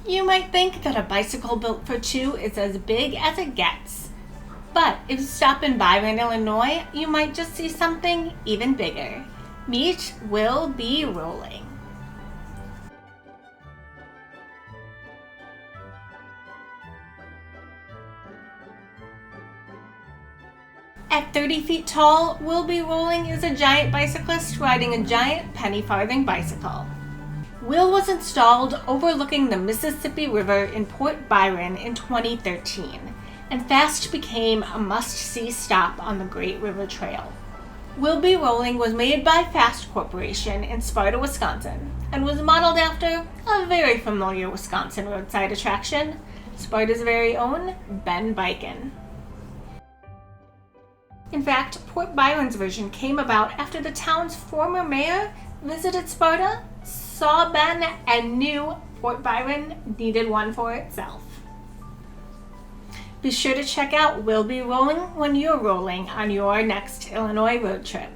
You might think that a bicycle built for two is as big as it gets. But if you stop in Byron, Illinois, you might just see something even bigger. Meet Will Be Rolling. At 30 feet tall, Will Be Rolling is a giant bicyclist riding a giant penny farthing bicycle. Will was installed overlooking the Mississippi River in Port Byron in 2013 and fast became a must-see stop on the Great River Trail. Will Be Rolling was made by Fast Corporation in Sparta, Wisconsin, and was modeled after a very familiar Wisconsin roadside attraction, Sparta's very own Ben Biken. In fact, Port Byron's version came about after the town's former mayor visited Sparta, saw Ben, and knew Port Byron needed one for itself. Be sure to check out Will Be Rolling when you're rolling on your next Illinois road trip.